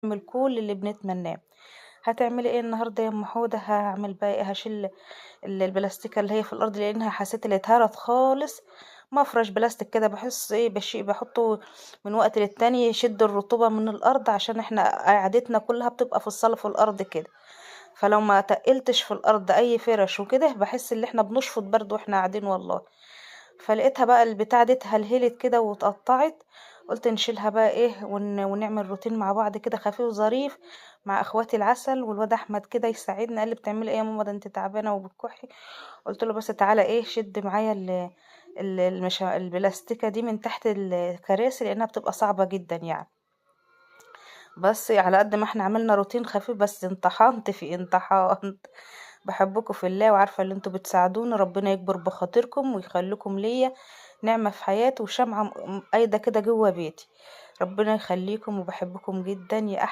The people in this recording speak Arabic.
نعمل كل اللي بنتمناه. هتعملي ايه النهارده يا ام حوده؟ هعمل بقى ايه؟ هشيل البلاستيكه اللي هي في الارض لانها حسيت اللي اتهرت خالص. مفرش بلاستيك كده بحس ايه بشيء بحطه من وقت للتاني يشد الرطوبه من الارض عشان احنا قعدتنا كلها بتبقى في الصاله في الارض كده. فلو ما تقلتش في الارض اي فرش وكده بحس ان احنا بنشفط برضو واحنا قاعدين والله. فلقيتها بقى البتاع دي اتهلهلت كده واتقطعت. قلت نشيلها بقى ايه ونعمل روتين مع بعض كده خفيف وظريف مع اخواتي العسل والواد احمد كده يساعدنا. قال لي بتعملي ايه يا ماما؟ ده انت تعبانه وبتكحي. قلت له بس تعالى ايه شد معايا البلاستيكه دي من تحت الكراسي لانها بتبقى صعبه جدا يعني. بس على قد ما احنا عملنا روتين خفيف بس انطحنت. بحبكم في الله وعارفة اللي انتوا بتساعدوني. ربنا يكبر بخاطركم ويخليكم ليا نعمة في حياتي وشمعة قايدة كده جوه بيتي. ربنا يخليكم وبحبكم جدا يا